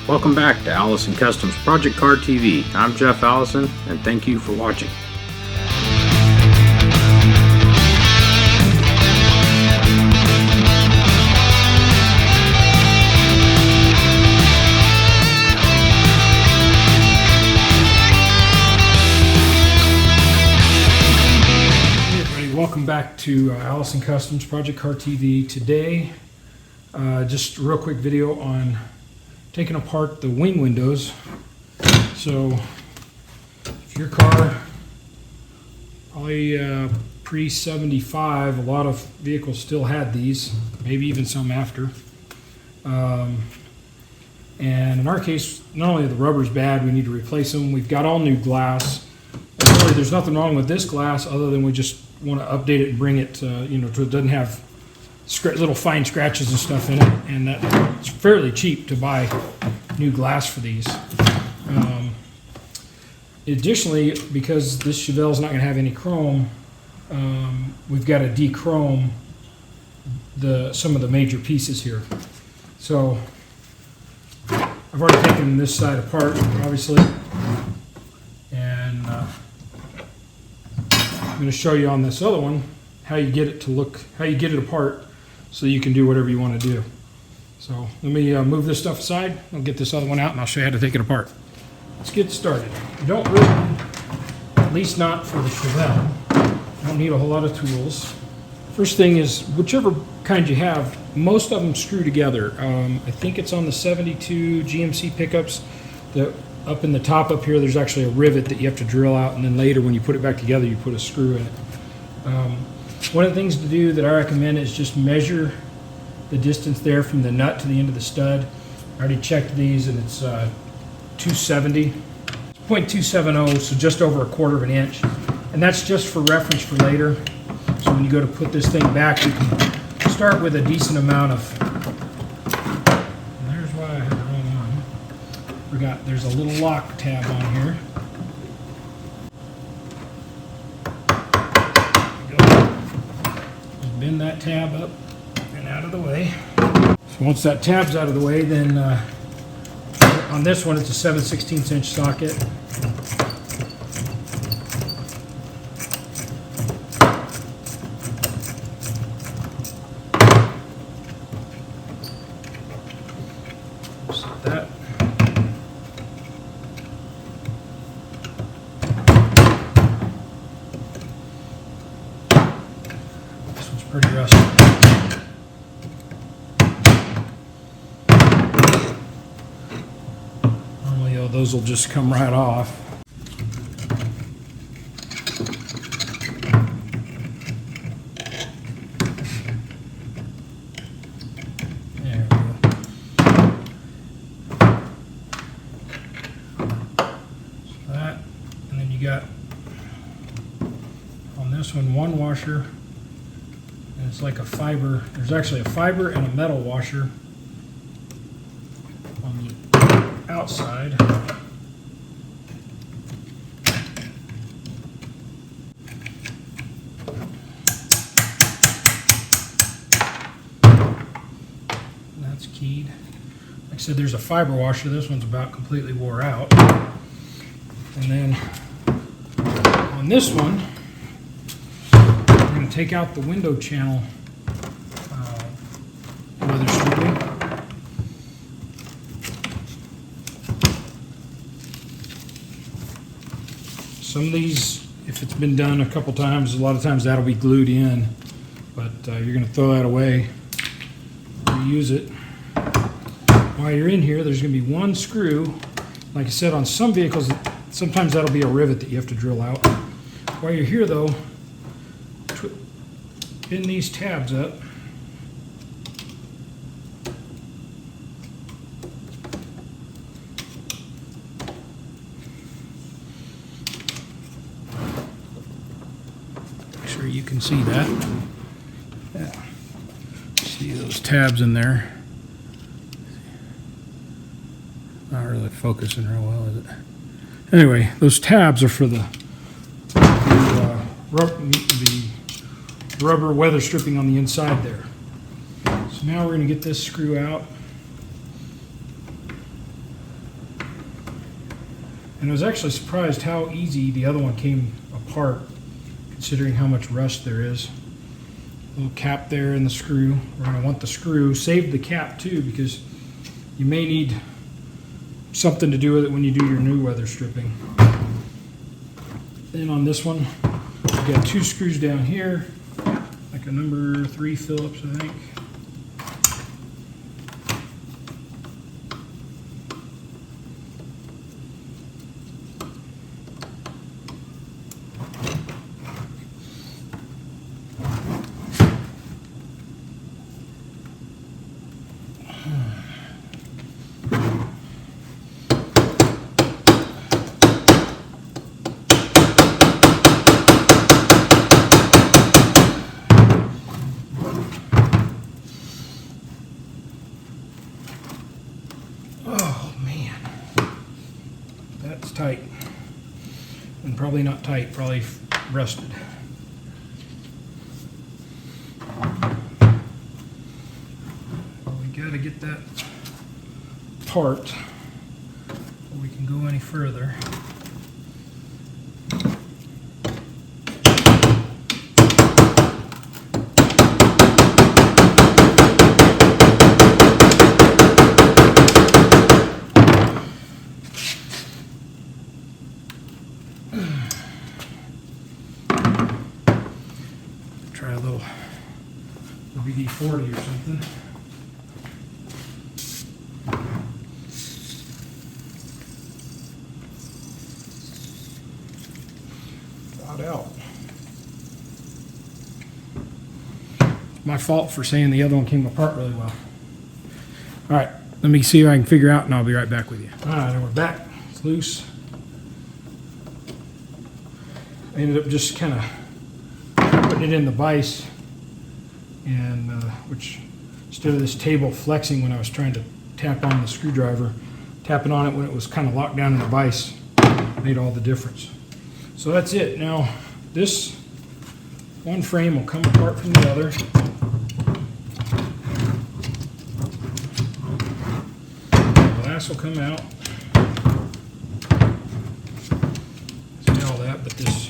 Welcome back to Allison Customs Project Car TV. I'm Jeff Allison, and thank you for watching. Hey everybody, welcome back to Allison Customs Project Car TV. Today, just a real quick video on taking apart the wing windows. So if your car, probably pre-75, a lot of vehicles still had these, maybe even some after. And in our case, not only are the rubbers bad, we need to replace them. We've got all new glass. And really, there's nothing wrong with this glass other than we just want to update it and bring it, so it doesn't have little fine scratches and stuff in it, and it's fairly cheap to buy new glass for these. Additionally, because this Chevelle is not going to have any chrome, we've got to de-chrome some of the major pieces here. So I've already taken this side apart, obviously, and I'm going to show you on this other one how you get it to look, how you get it apart, so you can do whatever you want to do. So let me move this stuff aside. I'll get this other one out and I'll show you how to take it apart. Let's get started. You don't really, at least not for the Chevelle, you don't need a whole lot of tools. First thing is, whichever kind you have, most of them screw together. I think it's on the 72 GMC pickups that up in the top up here, there's actually a rivet that you have to drill out, and then later when you put it back together, you put a screw in it. One of the things to do that I recommend is just measure the distance there from the nut to the end of the stud. I already checked these and it's 270, 0.270, so just over a quarter of an inch. And that's just for reference for later. So when you go to put this thing back, you can start with a decent amount of, and there's why I had the wrong one. Forgot there's a little lock tab on here. Bend that tab up and out of the way. So once that tab's out of the way, then on this one it's a 7/16 inch socket. Set that. Pretty rusty. Normally, those will just come right off. There we go. So that, and then you got on this one washer. And it's like a fiber. There's actually a fiber and a metal washer on the outside. And that's keyed. Like I said, there's a fiber washer. This one's about completely wore out. And then on this one, take out the window channel weather stripping. Some of these, if it's been done a couple times, a lot of times that'll be glued in, but you're going to throw that away, reuse it. While you're in here, there's going to be one screw. Like I said, on some vehicles, sometimes that'll be a rivet that you have to drill out. While you're here though, pin these tabs up. Make sure you can see that. Yeah. See those tabs in there. Not really focusing real well, is it? Anyway, those tabs are for the rubber weather stripping on the inside there. So now we're going to get this screw out. And I was actually surprised how easy the other one came apart, considering how much rust there is. Little cap there in the screw. We're going to want the screw. Save the cap too, because you may need something to do with it when you do your new weather stripping. Then on this one, we've got 2 screws down here, like a number 3 Phillips, I think. That's tight, and probably not tight, probably rusted. We got to get that apart before we can go any further. Try a little WD-40 or something. Got out. My fault for saying the other one came apart really well. All right, let me see if I can figure out, and I'll be right back with you. All right, and we're back. It's loose. I ended up just kind of putting it in the vise, and which instead of this table flexing when I was trying to tap on the screwdriver, tapping on it when it was kind of locked down in the vise made all the difference. So that's it. Now this one frame will come apart from the other. The glass will come out. See all that, but this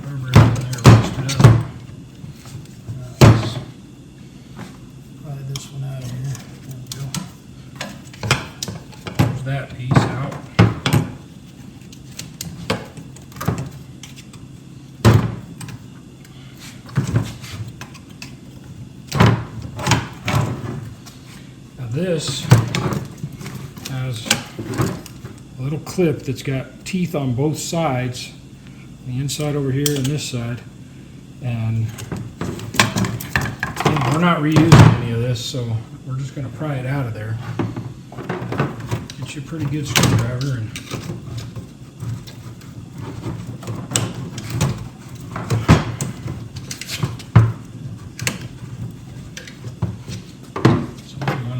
rubber in there rusted up. Let's pry this one out of here. There we go. There's that piece out. This has a little clip that's got teeth on both sides, the inside over here and this side, and we're not reusing any of this, so we're just going to pry it out of there. Get you a pretty good screwdriver and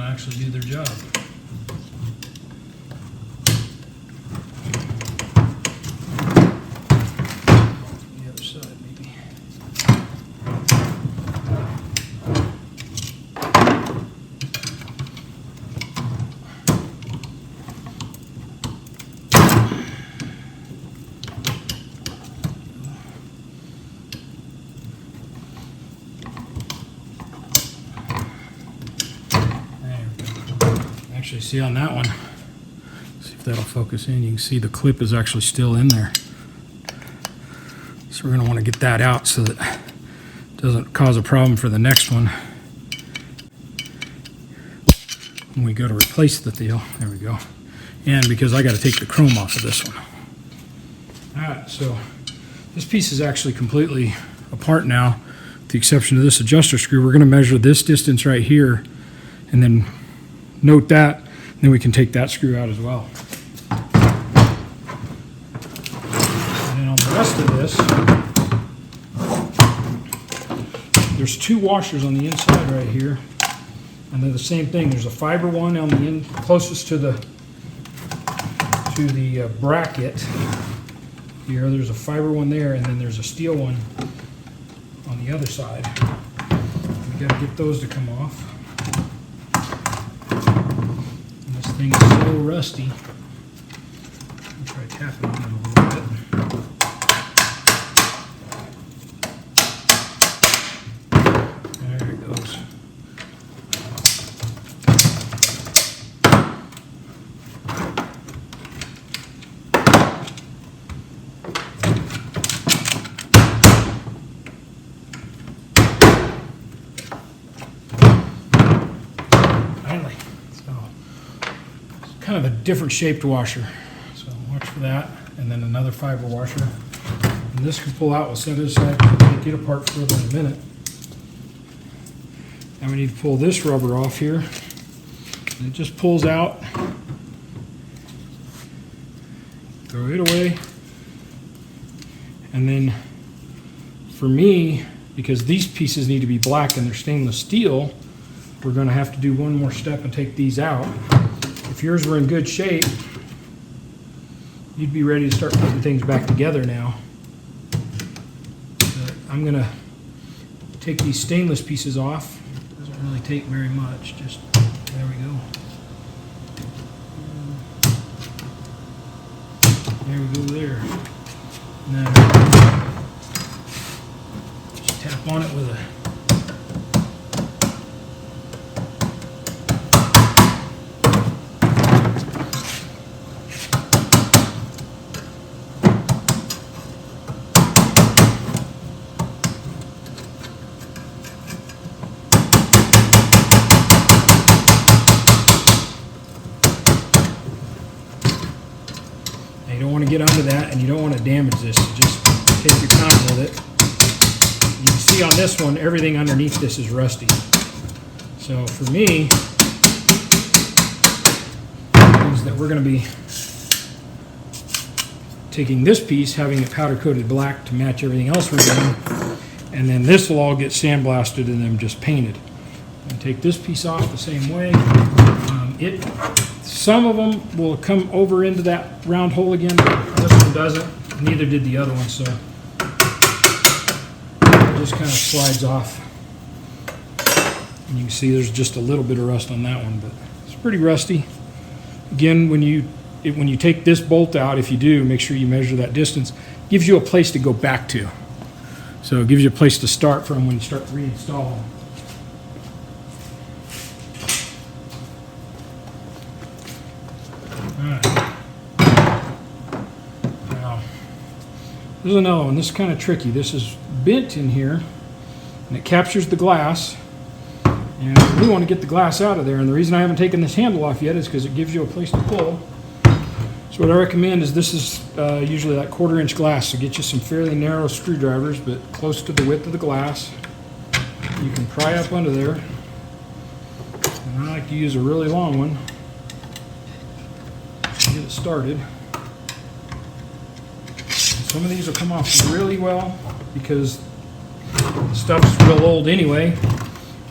actually do their job. The other side, maybe. Actually, see on that one, see if that'll focus in, you can see the clip is actually still in there. So we're going to want to get that out so that it doesn't cause a problem for the next one when we go to replace the deal. There we go. And because I got to take the chrome off of this one. Alright, so this piece is actually completely apart now, with the exception of this adjuster screw. We're going to measure this distance right here, and then note that, and then we can take that screw out as well. And then on the rest of this, there's 2 washers on the inside right here, and they're the same thing. There's a fiber one on the end closest to the bracket here. There's a fiber one there, and then there's a steel one on the other side. We got to get those to come off. This thing is so rusty. I'm tapping on it a little bit. There it goes. Finally. So it's kind of a different shaped washer. So watch for that. And then another fiber washer. And this can pull out. We'll set it aside. Take it apart further in a minute. Now we need to pull this rubber off here. And it just pulls out. Throw it away. And then for me, because these pieces need to be black and they're stainless steel, we're going to have to do one more step and take these out. If yours were in good shape, you'd be ready to start putting things back together now. But I'm going to take these stainless pieces off. Doesn't really take very much. Just, there we go. There we go there. Now, just tap on it with a you don't want to get under that, and you don't want to damage this. So just take your time with it. You can see on this one, everything underneath this is rusty. So for me, means that we're going to be taking this piece, having it powder coated black to match everything else we're doing, and then this will all get sandblasted and then just painted. And take this piece off the same way. Some of them will come over into that round hole again, but this one doesn't. Neither did the other one, so it just kind of slides off. And you can see there's just a little bit of rust on that one, but it's pretty rusty. Again, when you take this bolt out, if you do, make sure you measure that distance. It gives you a place to go back to. So it gives you a place to start from when you start reinstalling. This is another one. This is kind of tricky. This is bent in here, and it captures the glass. And we want to get the glass out of there. And the reason I haven't taken this handle off yet is because it gives you a place to pull. So what I recommend is this is usually like 1/4-inch glass. So get you some fairly narrow screwdrivers, but close to the width of the glass. You can pry up under there. And I like to use a really long one to get it started. Some of these will come off really well because the stuff's real old anyway,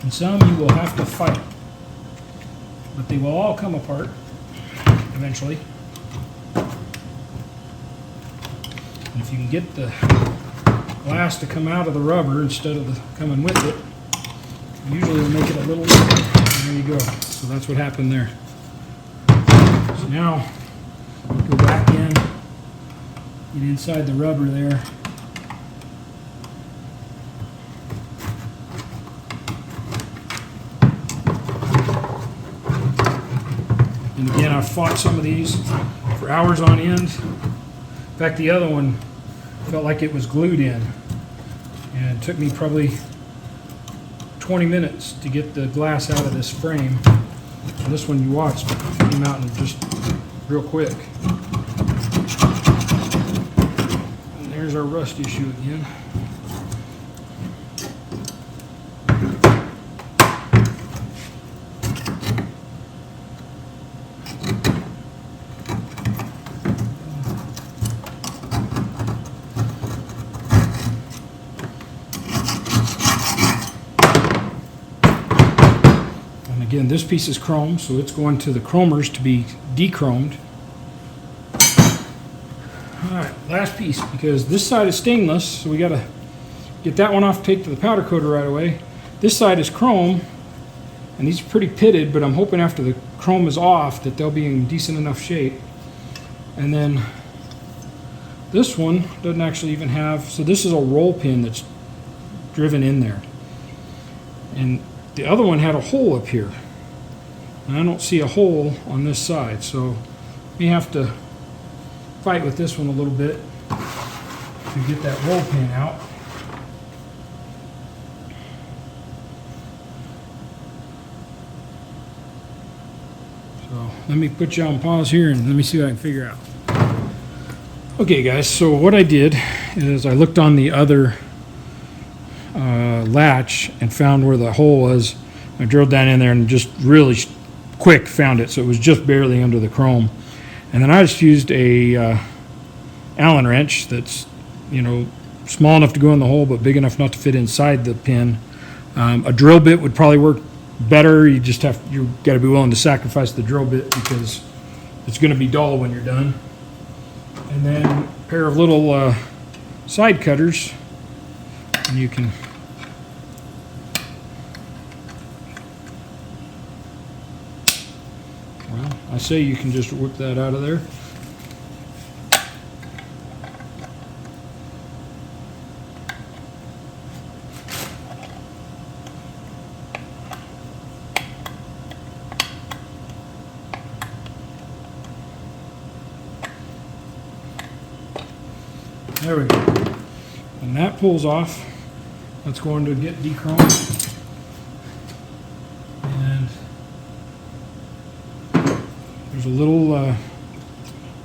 and some you will have to fight. But they will all come apart eventually. And if you can get the glass to come out of the rubber instead of coming with it, usually it'll make it a little easier. There you go. So that's what happened there. So now, go back in. Get inside the rubber there. And again, I've fought some of these for hours on end. In fact, the other one felt like it was glued in. And it took me probably 20 minutes to get the glass out of this frame. And this one you watched came out in just real quick. There's our rust issue again. And again, this piece is chrome, so it's going to the chromers to be dechromed. Alright, last piece, because this side is stainless, so we got to get that one off, take to the powder coater right away. This side is chrome, and these are pretty pitted, but I'm hoping after the chrome is off that they'll be in decent enough shape. And then This one doesn't actually even have, so this is a roll pin that's driven in there. And the other one had a hole up here. And I don't see a hole on this side, so we have to fight with this one a little bit to get that roll pin out. So let me put you on pause here and let me see what I can figure out. Okay guys, so what I did is I looked on the other latch and found where the hole was. I drilled down in there and just really quick found it, so it was just barely under the chrome. And then I just used a Allen wrench that's, you know, small enough to go in the hole but big enough not to fit inside the pin. A drill bit would probably work better. You got to be willing to sacrifice the drill bit because it's going to be dull when you're done. And then a pair of little side cutters, and you can I say you can just whip that out of there. There we go. When that pulls off, that's going to get dechromed. And there's a little,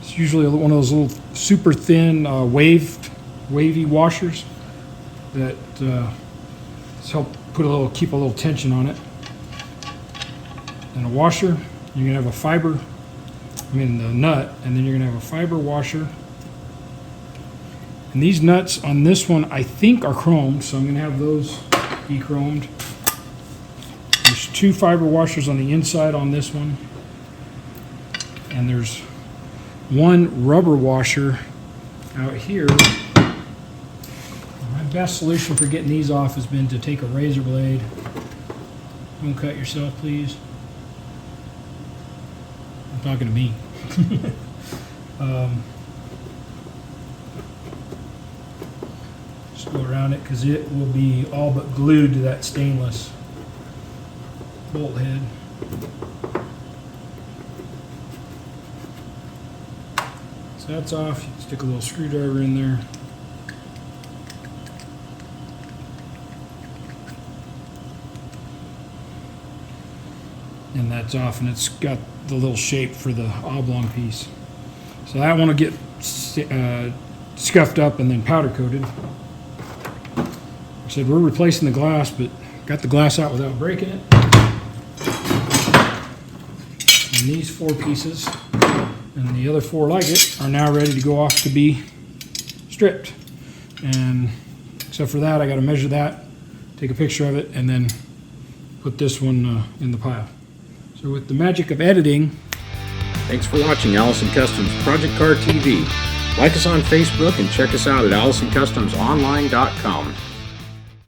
it's usually one of those little super thin wavy washers that help keep a little tension on it. And a washer, you're gonna have a fiber, the nut, and then you're gonna have a fiber washer. And these nuts on this one, I think, are chromed, so I'm going to have those dechromed. There's 2 fiber washers on the inside on this one. And there's 1 rubber washer out here. My best solution for getting these off has been to take a razor blade. Don't cut yourself, please. I'm talking to me. Go around it because it will be all but glued to that stainless bolt head. So that's off. You can stick a little screwdriver in there. And that's off, and it's got the little shape for the oblong piece. So that one will get scuffed up and then powder coated. Said we're replacing the glass, but got the glass out without breaking it. And these 4 pieces and the other 4 like it are now ready to go off to be stripped. And except for that, I got to measure that, take a picture of it, and then put this one in the pile. So with the magic of editing. Thanks for watching Allison Customs Project Car TV. Like us on Facebook and check us out at AllisonCustomsOnline.com.